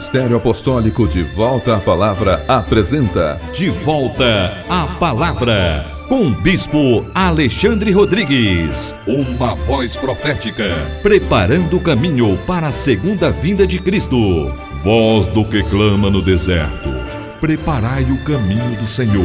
Ministério Apostólico De Volta à Palavra apresenta De Volta à Palavra, com o Bispo Alexandre Rodrigues. Uma voz profética, preparando o caminho para a segunda vinda de Cristo. Voz do que clama no deserto, preparai o caminho do Senhor.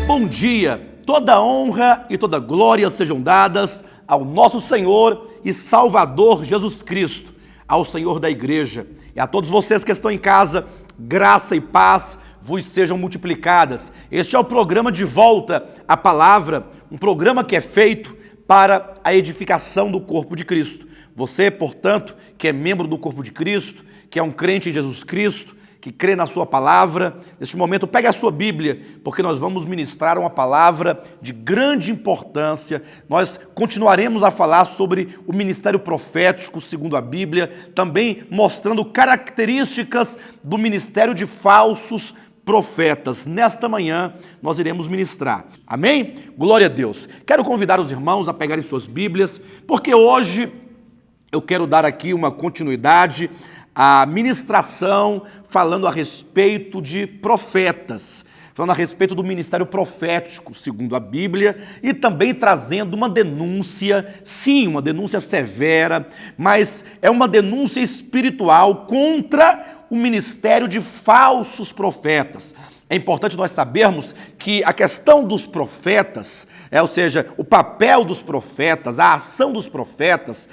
Bom dia, toda honra e toda glória sejam dadas ao nosso Senhor e Salvador Jesus Cristo, ao Senhor da igreja. E a todos vocês que estão em casa, graça e paz vos sejam multiplicadas. Este é o programa De Volta à Palavra, um programa que é feito para a edificação do corpo de Cristo. Você, portanto, que é membro do corpo de Cristo, que é um crente em Jesus Cristo, que crê na sua palavra, neste momento pegue a sua Bíblia, porque nós vamos ministrar uma palavra de grande importância. Nós continuaremos a falar sobre o ministério profético segundo a Bíblia, também mostrando características do ministério de falsos profetas. Nesta manhã nós iremos ministrar. Amém? Glória a Deus. Quero convidar os irmãos a pegarem suas Bíblias, porque hoje eu quero dar aqui uma continuidade à ministração falando a respeito de profetas, falando a respeito do ministério profético, segundo a Bíblia, e também trazendo uma denúncia, sim, uma denúncia severa, mas é uma denúncia espiritual contra o ministério de falsos profetas. É importante nós sabermos que a questão dos profetas, ou seja, o papel dos profetas, a ação dos profetas,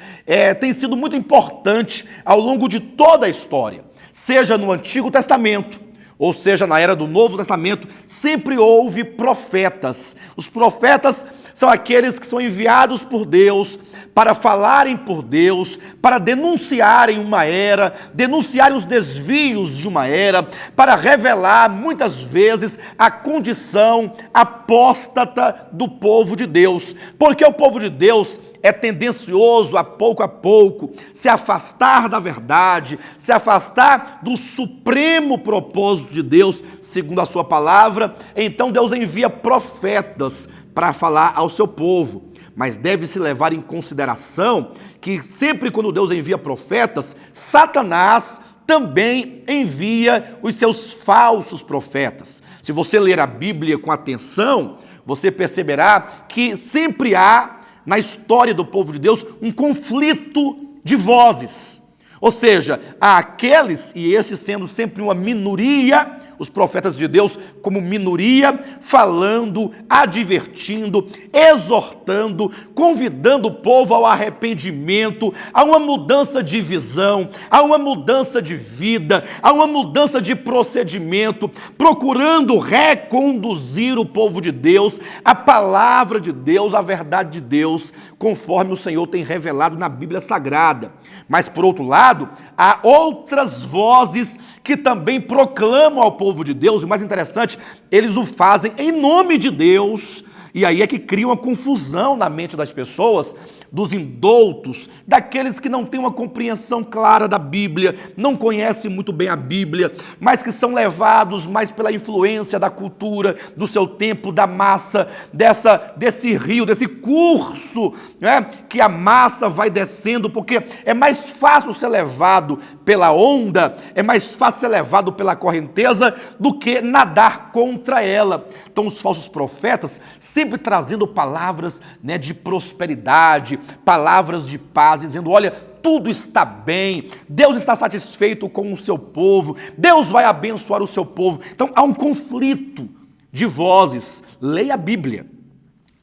tem sido muito importante ao longo de toda a história. Seja no Antigo Testamento, ou seja, na era do Novo Testamento, sempre houve profetas. Os profetas são aqueles que são enviados por Deus para falarem por Deus, para denunciarem uma era, denunciarem os desvios de uma era, para revelar muitas vezes a condição apóstata do povo de Deus. Porque o povo de Deus é tendencioso a pouco se afastar da verdade, se afastar do supremo propósito de Deus, segundo a sua palavra. Então Deus envia profetas para falar ao seu povo. Mas deve-se levar em consideração que sempre quando Deus envia profetas, Satanás também envia os seus falsos profetas. Se você ler a Bíblia com atenção, você perceberá que sempre há, na história do povo de Deus, um conflito de vozes. Ou seja, há aqueles, e esses sendo sempre uma minoria, os profetas de Deus como minoria, falando, advertindo, exortando, convidando o povo ao arrependimento, a uma mudança de visão, a uma mudança de vida, a uma mudança de procedimento, procurando reconduzir o povo de Deus, a palavra de Deus, a verdade de Deus, conforme o Senhor tem revelado na Bíblia Sagrada. Mas, por outro lado, há outras vozes que também proclamam ao povo de Deus, e o mais interessante, eles o fazem em nome de Deus, e aí é que cria uma confusão na mente das pessoas, dos indoutos, daqueles que não têm uma compreensão clara da Bíblia, não conhecem muito bem a Bíblia, mas que são levados mais pela influência da cultura, do seu tempo, da massa, desse rio, desse curso, né, que a massa vai descendo, porque é mais fácil ser levado pela onda, é mais fácil ser levado pela correnteza do que nadar contra ela. Então os falsos profetas sempre trazendo palavras, né, de prosperidade, palavras de paz, dizendo, olha, tudo está bem, Deus está satisfeito com o seu povo, Deus vai abençoar o seu povo. Então há um conflito de vozes. Leia a Bíblia,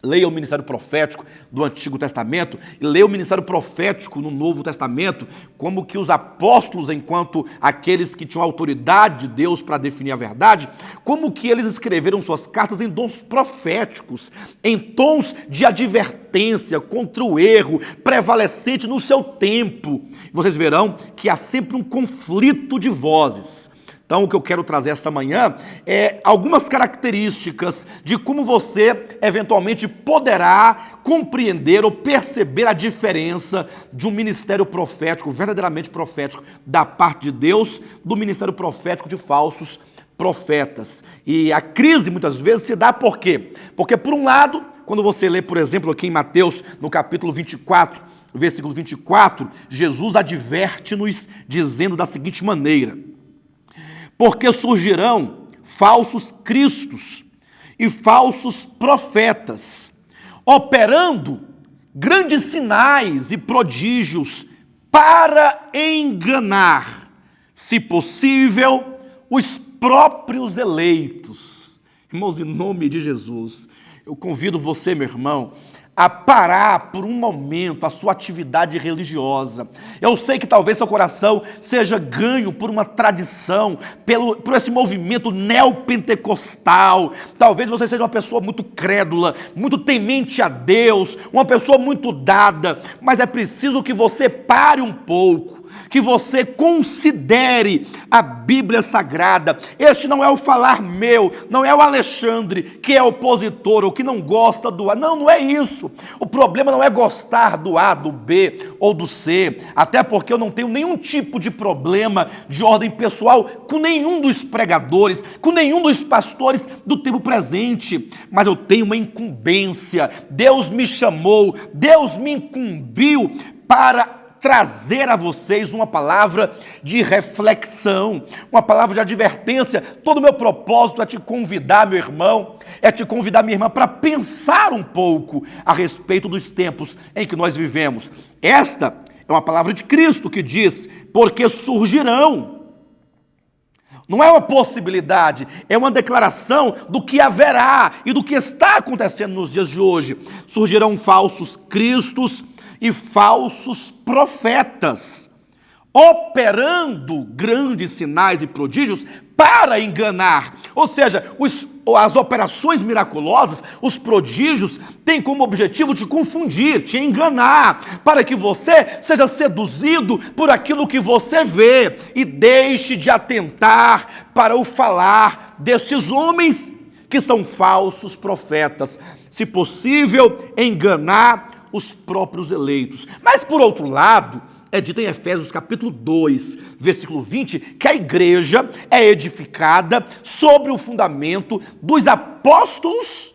leia o ministério profético do Antigo Testamento e leia o ministério profético no Novo Testamento, como que os apóstolos, enquanto aqueles que tinham autoridade de Deus para definir a verdade, como que eles escreveram suas cartas em dons proféticos, em tons de advertência contra o erro prevalecente no seu tempo. Vocês verão que há sempre um conflito de vozes. Então, o que eu quero trazer essa manhã é algumas características de como você, eventualmente, poderá compreender ou perceber a diferença de um ministério profético, verdadeiramente profético, da parte de Deus, do ministério profético de falsos profetas. E a crise, muitas vezes, se dá por quê? Porque, por um lado, quando você lê, por exemplo, aqui em Mateus, no capítulo 24, no versículo 24, Jesus adverte-nos dizendo da seguinte maneira: porque surgirão falsos cristos e falsos profetas, operando grandes sinais e prodígios para enganar, se possível, os próprios eleitos. Irmãos, em nome de Jesus, eu convido você, meu irmão, a parar por um momento a sua atividade religiosa. Eu sei que talvez seu coração seja ganho por uma tradição, por esse movimento neopentecostal. Talvez você seja uma pessoa muito crédula, muito temente a Deus, uma pessoa muito dada, mas é preciso que você pare um pouco, que você considere a Bíblia Sagrada. Este não é o falar meu, não é o Alexandre que é opositor ou que não gosta do A. Não, não é isso. O problema não é gostar do A, do B ou do C, até porque eu não tenho nenhum tipo de problema de ordem pessoal com nenhum dos pregadores, com nenhum dos pastores do tempo presente, mas eu tenho uma incumbência. Deus me chamou, Deus me incumbiu para trazer a vocês uma palavra de reflexão, uma palavra de advertência. Todo o meu propósito é te convidar, meu irmão, é te convidar, minha irmã, para pensar um pouco a respeito dos tempos em que nós vivemos. Esta é uma palavra de Cristo que diz: porque surgirão. Não é uma possibilidade, é uma declaração do que haverá e do que está acontecendo nos dias de hoje. Surgirão falsos cristos e falsos profetas, operando grandes sinais e prodígios para enganar. Ou seja, as operações miraculosas, os prodígios, têm como objetivo te confundir, te enganar, para que você seja seduzido por aquilo que você vê e deixe de atentar para o falar destes homens que são falsos profetas, se possível, enganar os próprios eleitos. Mas, por outro lado, é dito em Efésios capítulo 2, versículo 20, que a igreja é edificada sobre o fundamento dos apóstolos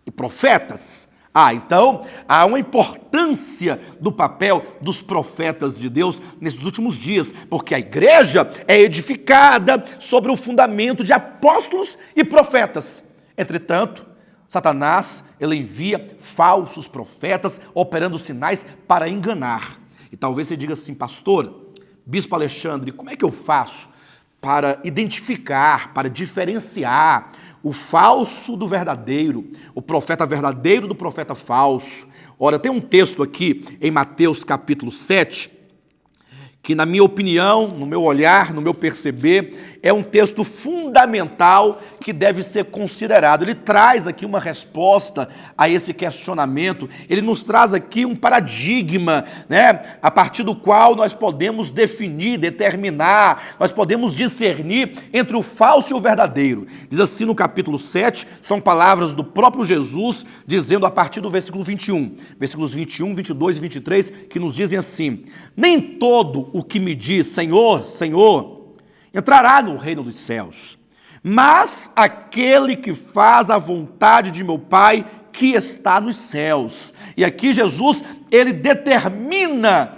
e profetas. Então, há uma importância do papel dos profetas de Deus nesses últimos dias, porque a igreja é edificada sobre o fundamento de apóstolos e profetas. Entretanto, Satanás, ele envia falsos profetas, operando sinais para enganar. E talvez você diga assim: pastor, bispo Alexandre, como é que eu faço para identificar, para diferenciar o falso do verdadeiro, o profeta verdadeiro do profeta falso? Ora, tem um texto aqui em Mateus capítulo 7, que, na minha opinião, no meu olhar, no meu perceber, é um texto fundamental que deve ser considerado. Ele traz aqui uma resposta a esse questionamento, ele nos traz aqui um paradigma, a partir do qual nós podemos definir, determinar, nós podemos discernir entre o falso e o verdadeiro. Diz assim no capítulo 7, são palavras do próprio Jesus, dizendo a partir do versículo 21, versículos 21, 22 e 23, que nos dizem assim: nem todo o que me diz Senhor, Senhor, entrará no reino dos céus, mas aquele que faz a vontade de meu Pai que está nos céus. E aqui Jesus, ele determina,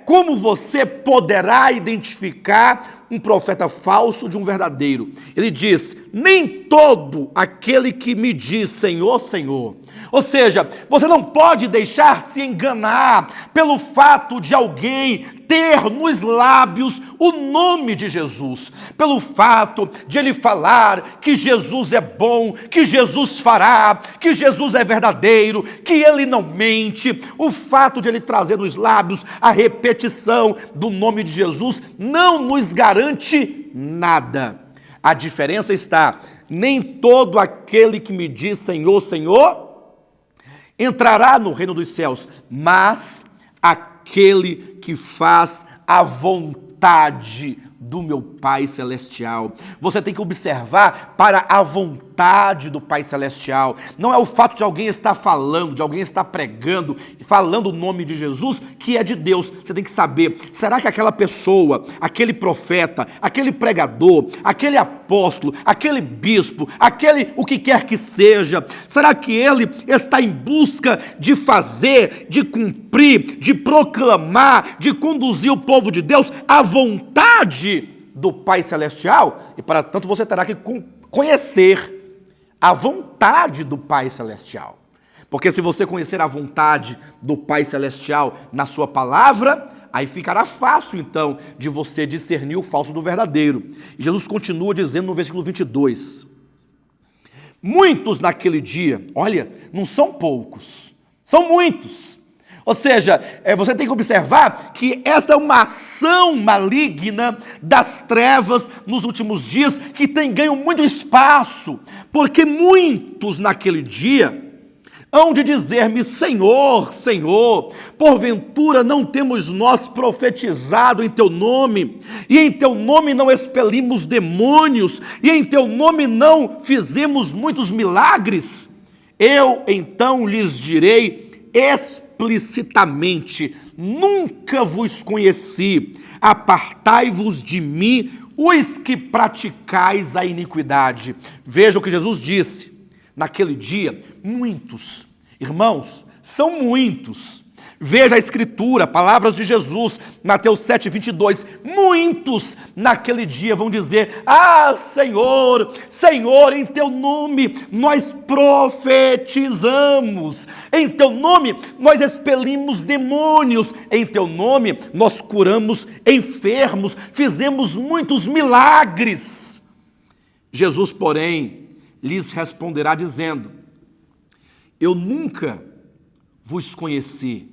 como você poderá identificar um profeta falso de um verdadeiro. Ele diz: nem todo aquele que me diz Senhor, Senhor. Ou seja, você não pode deixar se enganar pelo fato de alguém ter nos lábios o nome de Jesus, pelo fato de ele falar que Jesus é bom, que Jesus fará, que Jesus é verdadeiro, que ele não mente. O fato de ele trazer nos lábios a repetição do nome de Jesus não nos garante nada. A diferença está: nem todo aquele que me diz Senhor, Senhor entrará no reino dos céus, mas aquele que faz a vontade do meu Pai Celestial. Você tem que observar para a vontade do Pai Celestial. Não é o fato de alguém estar falando, de alguém estar pregando, falando o nome de Jesus, que é de Deus. Você tem que saber, será que aquela pessoa, aquele profeta, aquele pregador, aquele apóstolo, apóstolo, aquele bispo, aquele o que quer que seja, será que ele está em busca de fazer, de cumprir, de proclamar, de conduzir o povo de Deus à vontade do Pai Celestial? E para tanto você terá que conhecer a vontade do Pai Celestial. Porque se você conhecer a vontade do Pai Celestial na sua palavra, aí ficará fácil, então, de você discernir o falso do verdadeiro. E Jesus continua dizendo no versículo 22. Muitos naquele dia, olha, não são poucos, são muitos. Ou seja, você tem que observar que esta é uma ação maligna das trevas nos últimos dias que tem ganho muito espaço. Porque muitos naquele dia hão de dizer-me, Senhor, Senhor, porventura não temos nós profetizado em Teu nome, e em Teu nome não expelimos demônios, e em Teu nome não fizemos muitos milagres? Eu então lhes direi explicitamente, nunca vos conheci, apartai-vos de mim, os que praticais a iniquidade. Veja o que Jesus disse. Naquele dia, muitos, irmãos, são muitos. Veja a Escritura, palavras de Jesus, Mateus 7, 22. Muitos naquele dia vão dizer, ah, Senhor, Senhor, em Teu nome nós profetizamos. Em Teu nome nós expelimos demônios. Em Teu nome nós curamos enfermos, fizemos muitos milagres. Jesus, porém, lhes responderá dizendo, eu nunca vos conheci,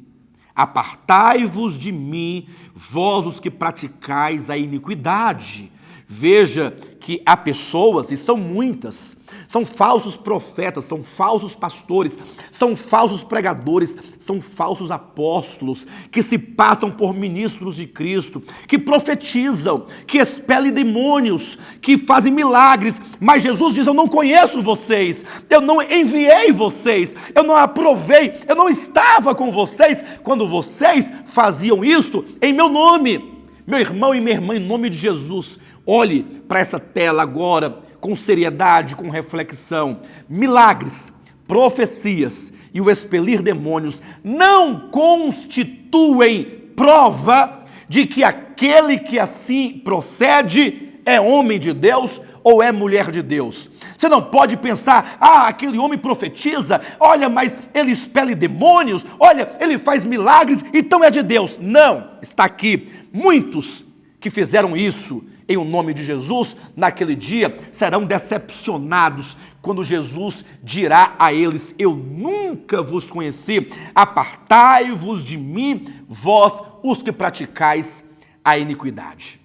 apartai-vos de mim, vós os que praticais a iniquidade. Veja que há pessoas, e são muitas, são falsos profetas, são falsos pastores, são falsos pregadores, são falsos apóstolos, que se passam por ministros de Cristo, que profetizam, que expelem demônios, que fazem milagres, mas Jesus diz, eu não conheço vocês, eu não enviei vocês, eu não aprovei, eu não estava com vocês, quando vocês faziam isto em meu nome. Meu irmão e minha irmã, em nome de Jesus, olhe para essa tela agora, com seriedade, com reflexão. Milagres, profecias e o expelir demônios não constituem prova de que aquele que assim procede é homem de Deus ou é mulher de Deus. Você não pode pensar, aquele homem profetiza, olha, mas ele expele demônios, olha, ele faz milagres, então é de Deus. Não, está aqui, muitos que fizeram isso em o nome de Jesus, naquele dia, serão decepcionados quando Jesus dirá a eles, eu nunca vos conheci, apartai-vos de mim, vós os que praticais a iniquidade.